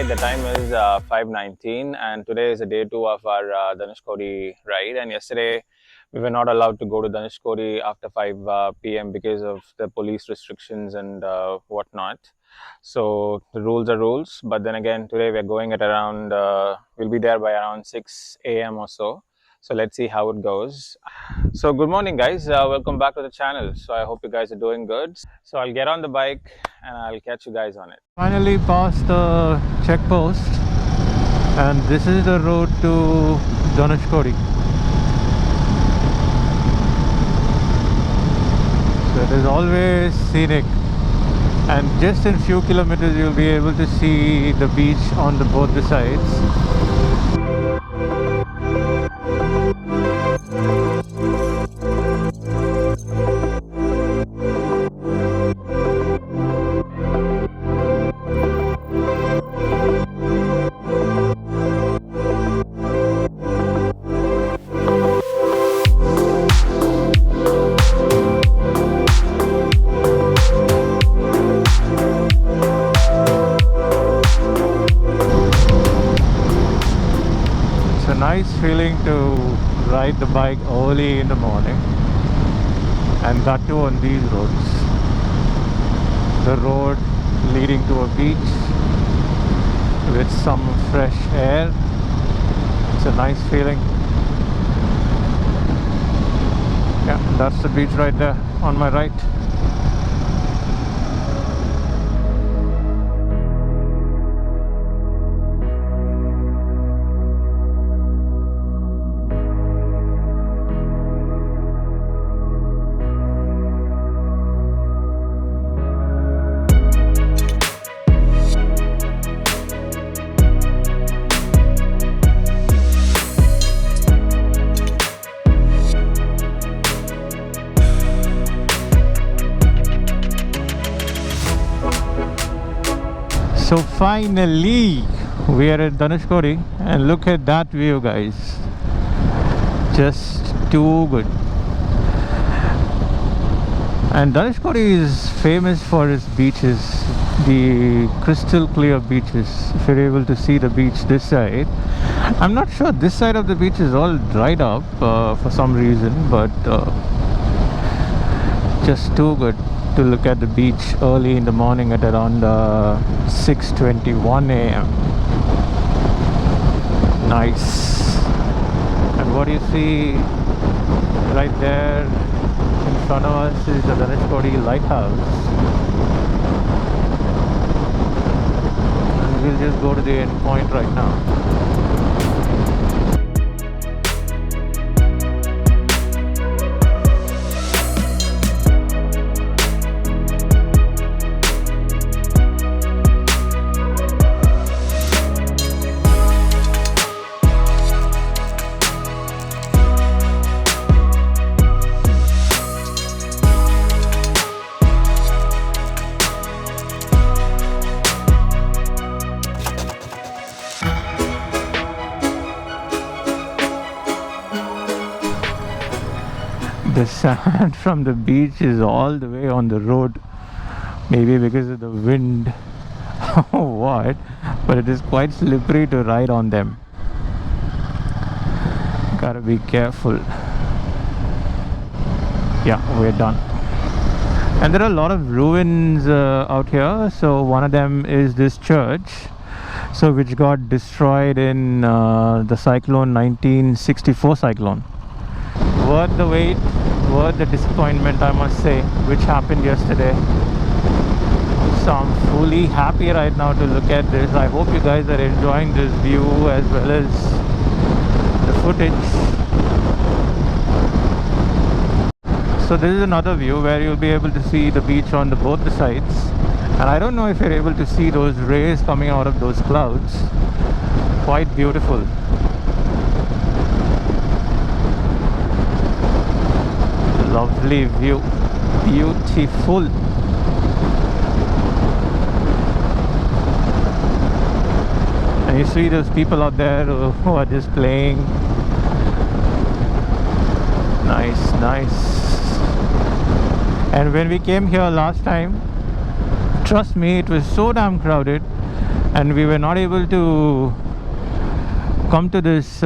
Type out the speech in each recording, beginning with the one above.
Alright, the time is 5:19 and today is the day 2 of our Dhanushkodi ride, and yesterday we were not allowed to go to Dhanushkodi after 5 p.m. because of the police restrictions and whatnot. So the rules are rules, but then again today we're going at around, we'll be there by around 6 a.m. or so. So let's see how it goes. So good morning guys, welcome back to the channel. So I hope you guys are doing good. So I'll get on the bike and I'll catch you guys on it. Finally passed the check post, and this is the road to Dhanushkodi. So it is always scenic, and just in few kilometers you'll be able to see the beach on both the sides. Nice feeling to ride the bike early in the morning, and that too on these roads. The road leading to a beach with some fresh air. It's a nice feeling. Yeah, that's the beach right there on my right. So finally we are at Dhanushkodi, and look at that view guys, just too good. And Dhanushkodi is famous for its beaches, the crystal clear beaches. If you're able to see the beach this side, I'm not sure, this side of the beach is all dried up for some reason, but just too good to look at the beach early in the morning at around 6:21 a.m. Nice. And what you see right there in front of us is the Dhanushkodi lighthouse, and we'll just go to the end point right now. The sand from the beach is all the way on the road, maybe because of the wind or what, but it is quite slippery to ride on them. Gotta be careful. Yeah, we're done. And there are a lot of ruins out here. So one of them is this church, so which got destroyed in the cyclone, 1964 cyclone. Worth the wait, worth the disappointment, I must say, which happened yesterday. So I'm fully happy right now to look at this. I hope you guys are enjoying this view as well as the footage. So this is another view where you'll be able to see the beach on both the sides, and I don't know if you're able to see those rays coming out of those clouds. Quite beautiful. Lovely view, beautiful. And you see those people out there who are just playing. Nice, nice. And when we came here last time, trust me, it was so damn crowded and we were not able to come to this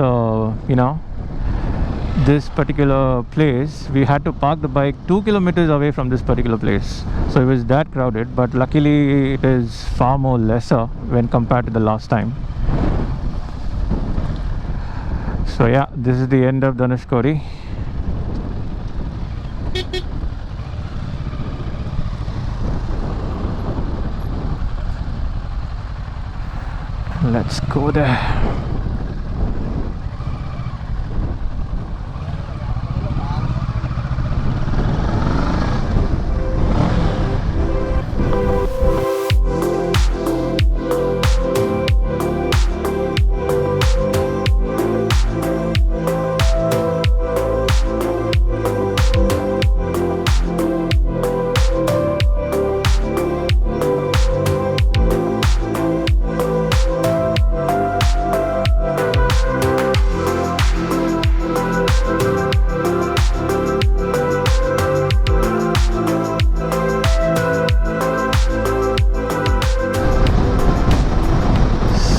this particular place. We had to park the bike 2 kilometers away from this particular place, so it was that crowded, but luckily it is far more lesser when compared to the last time. So yeah, this is the end of Dhanushkodi. Let's go there.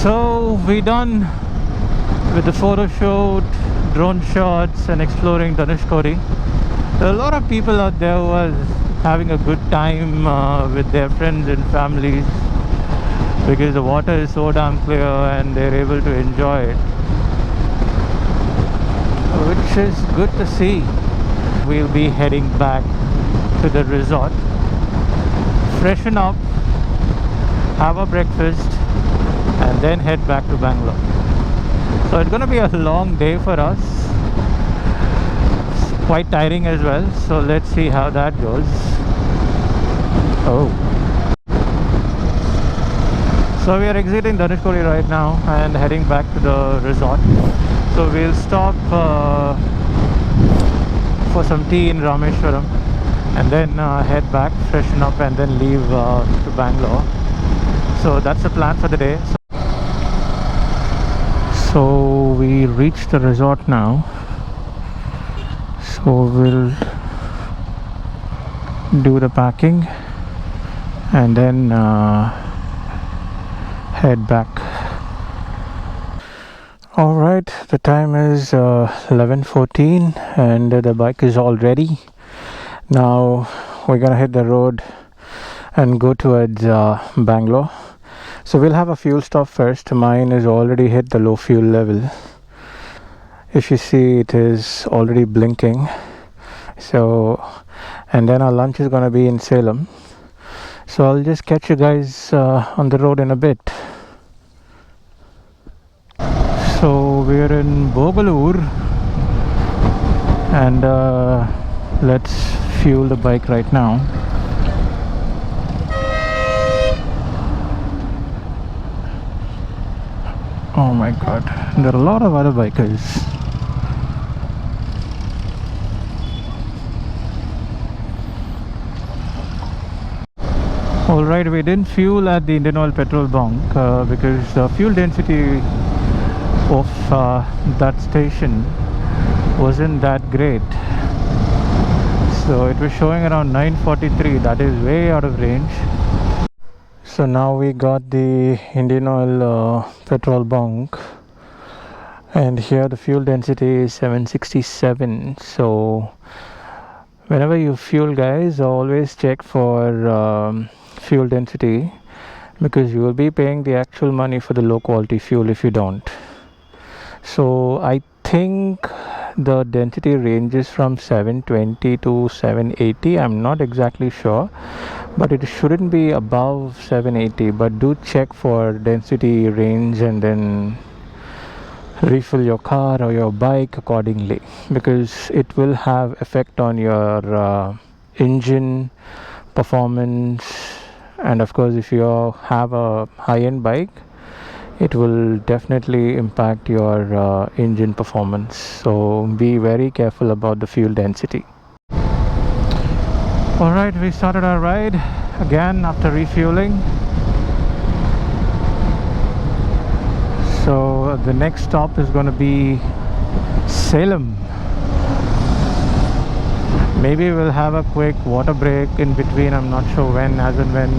So we done with the photo shoot, drone shots and exploring Dhanushkodi. There are a lot of people out there who are having a good time with their friends and families, because the water is so damn clear and they're able to enjoy it, which is good to see. We'll be heading back to the resort, freshen up, have a breakfast and then head back to Bangalore. So it's going to be a long day for us. It's quite tiring as well, so let's see how that goes. Oh, so we are exiting Dhanushkodi right now and heading back to the resort. So we'll stop for some tea in Rameshwaram and then head back, freshen up and then leave to Bangalore. So that's the plan for the day. So we reached the resort now, so we'll do the packing and then head back. Alright, the time is 11:14 and the bike is all ready. Now we're gonna hit the road and go towards Bangalore. So we'll have a fuel stop first. Mine is already hit the low fuel level. If you see, it is already blinking. So, and then our lunch is gonna be in Salem. So I'll just catch you guys on the road in a bit. So we're in Bengaluru and let's fuel the bike right now. Oh my god, there are a lot of other bikers. Alright, we didn't fuel at the Indian Oil petrol bunk because the fuel density of that station wasn't that great. So it was showing around 943, that is way out of range. So now we got the Indian Oil petrol bunk and here the fuel density is 767. So whenever you fuel, guys, always check for fuel density, because you will be paying the actual money for the low quality fuel if you don't. So I think the density ranges from 720 to 780. I'm not exactly sure, but it shouldn't be above 780. But do check for density range and then refill your car or your bike accordingly, because it will have effect on your engine performance. And of course, if you have a high-end bike, it will definitely impact your engine performance. So be very careful about the fuel density. Alright, we started our ride again after refueling. So the next stop is going to be Salem. Maybe we'll have a quick water break in between. I'm not sure when, as and when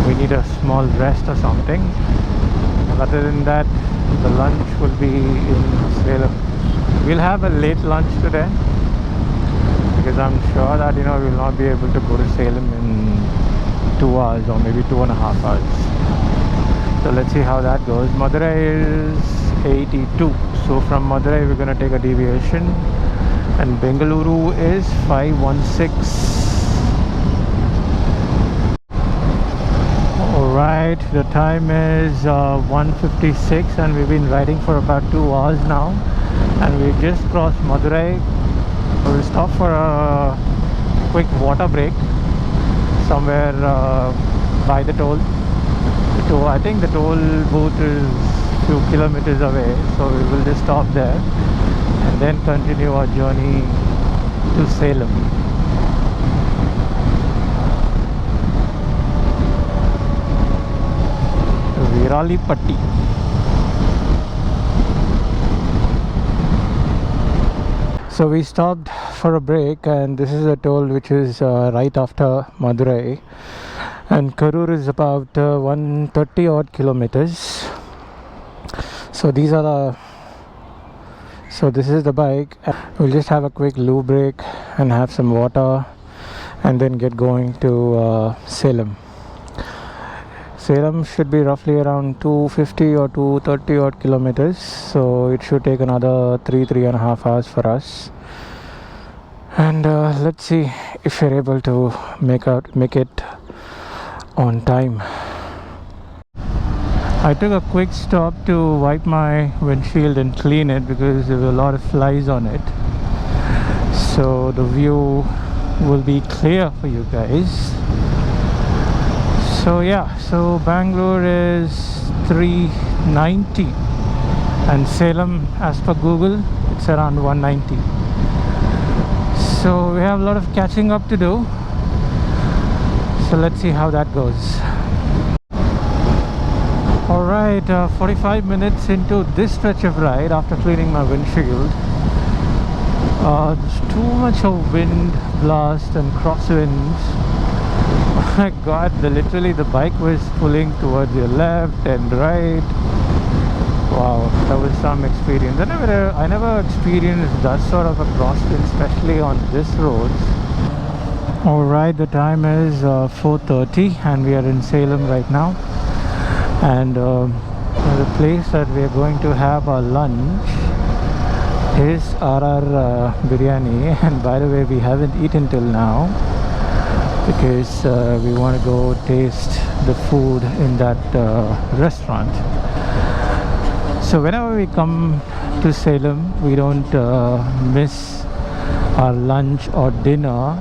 we need a small rest or something. And other than that, the lunch will be in Salem. We'll have a late lunch today because I'm sure that we'll not be able to go to Salem in 2 hours or maybe 2.5 hours. So let's see how that goes. Madurai is 82, so from Madurai we're going to take a deviation, and Bengaluru is 516. Alright, the time is 1:56 and we've been riding for about 2 hours now, and we just crossed Madurai. We'll stop for a quick water break somewhere by the toll. I think the toll booth is a few kilometers away, so we will just stop there and then continue our journey to Salem. Viralipatti. So we stopped for a break, and this is a toll which is right after Madurai, and Karur is about 130 odd kilometers. So this is the bike. We'll just have a quick lube break and have some water and then get going to Salem. Salem should be roughly around 250 or 230 odd kilometers, so it should take another 3.5 hours for us. And let's see if we're able to make it on time. I took a quick stop to wipe my windshield and clean it because there were a lot of flies on it, so the view will be clear for you guys. So yeah, so Bangalore is 390 and Salem, as per Google, it's around 190. So we have a lot of catching up to do, so let's see how that goes. Alright, 45 minutes into this stretch of ride after cleaning my windshield. There's too much of wind blast and crosswinds. Oh my god, literally the bike was pulling towards the left and right. Wow, that was some experience. I never experienced that sort of a crosswind, especially on this road. Alright, the time is 4:30 and we are in Salem right now. And the place that we are going to have our lunch is RR Biryani. And by the way, we haven't eaten till now because we want to go taste the food in that restaurant. So whenever we come to Salem, we don't miss our lunch or dinner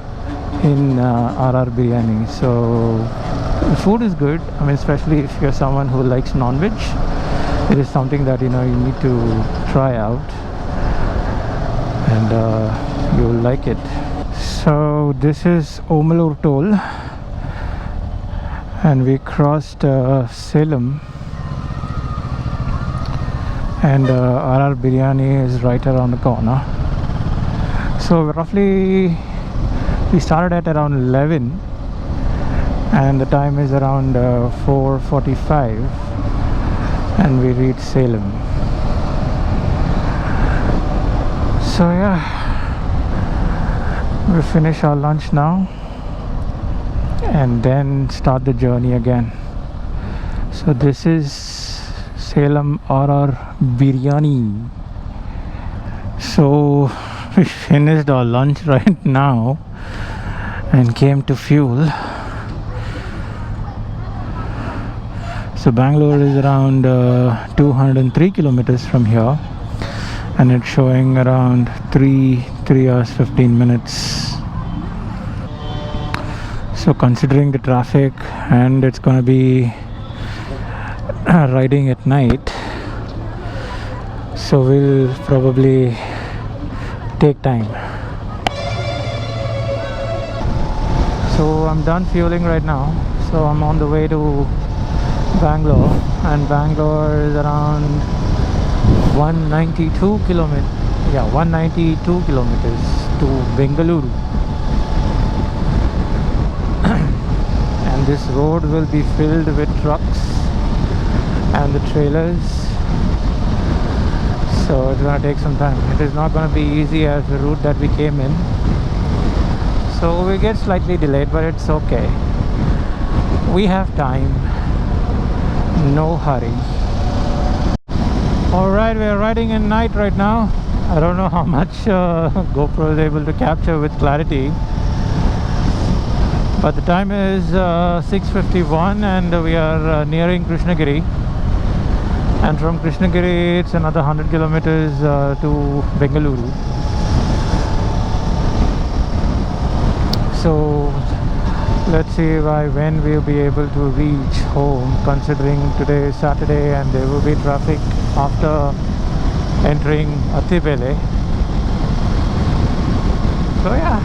in RR Biryani. So the food is good. I mean, especially if you're someone who likes non-veg, it is something that you need to try out, and you'll like it. So this is Omalur toll, and we crossed Salem, and RR Biryani is right around the corner. So roughly we started at around 11 and the time is around 4:45 and we reached Salem. So yeah, we'll finish our lunch now and then start the journey again. So this is Salem RR Biryani. So we finished our lunch right now and came to fuel. So Bangalore is around 203 kilometers from here, and it's showing around 3 hours 15 minutes. So considering the traffic, and it's gonna be riding at night, so we'll probably take time. So I'm done fueling right now, so I'm on the way to Bangalore, and Bangalore is around 192 kilometers. Yeah, 192 kilometers to Bengaluru. And This road will be filled with trucks and the trailers, so it's gonna take some time. It is not gonna be easy as the route that we came in, so we get slightly delayed, but it's okay. We have time, no hurry. Alright, we are riding in night right now. I don't know how much GoPro is able to capture with clarity, but the time is 6:51 and we are nearing Krishnagiri, and from Krishnagiri it's another 100 kilometers to Bengaluru. So let's see by when we'll be able to reach home, considering today is Saturday and there will be traffic after entering Atibele. So yeah,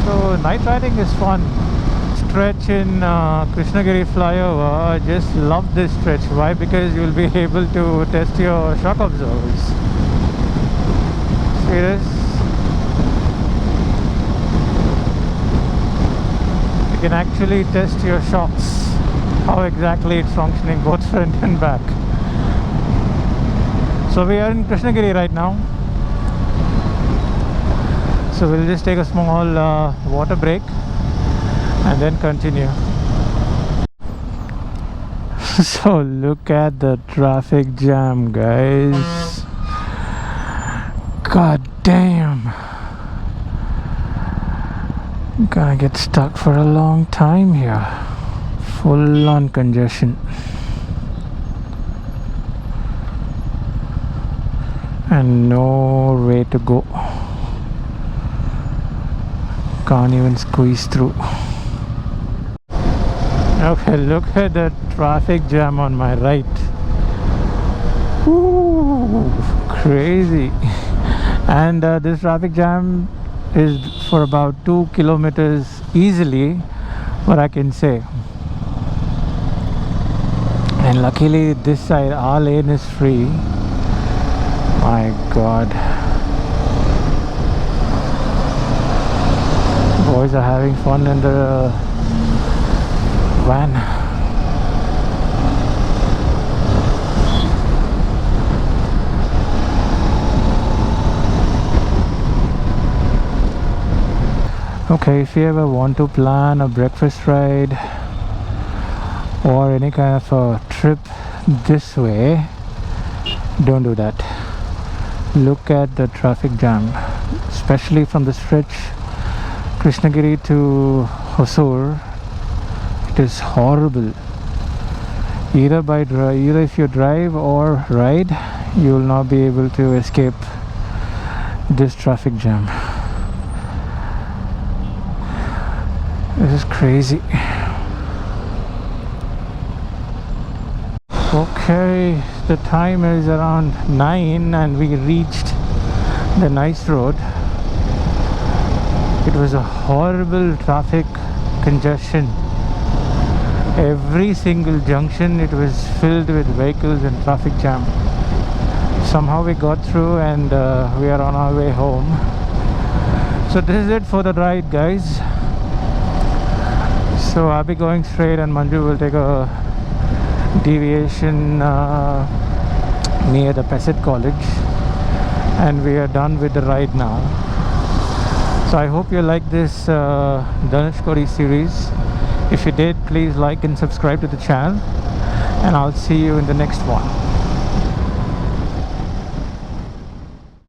so night riding is fun. Stretch in Krishnagiri flyover, I just love this stretch. Why? Because you'll be able to test your shock absorbers. See this? You can actually test your shocks, how exactly it's functioning both front and back. So we are in Krishnagiri right now, so we'll just take a small water break and then continue. So look at the traffic jam, guys. God damn, I'm gonna get stuck for a long time here. Full on congestion. And no way to go. Can't even squeeze through. Okay, look at the traffic jam on my right. Ooh, crazy. And this traffic jam is for about 2 kilometers easily, what I can say. And luckily this side our lane is free. My God, boys are having fun in the van. Okay, if you ever want to plan a breakfast ride or any kind of a trip this way, don't do that. Look at the traffic jam, especially from the stretch Krishnagiri to Hosur. It is horrible. Either if you drive or ride, you will not be able to escape this traffic jam. This is crazy. Okay, the time is around 9 and we reached the nice road. It was a horrible traffic congestion. Every single junction it was filled with vehicles and traffic jam. Somehow we got through and we are on our way home. So this is it for the ride, guys. So I'll be going straight and Manju will take a deviation near the Pesset College, and we are done with the ride now. So I hope you like this Dhanushkodi series. If you did, please like and subscribe to the channel, and I'll see you in the next one.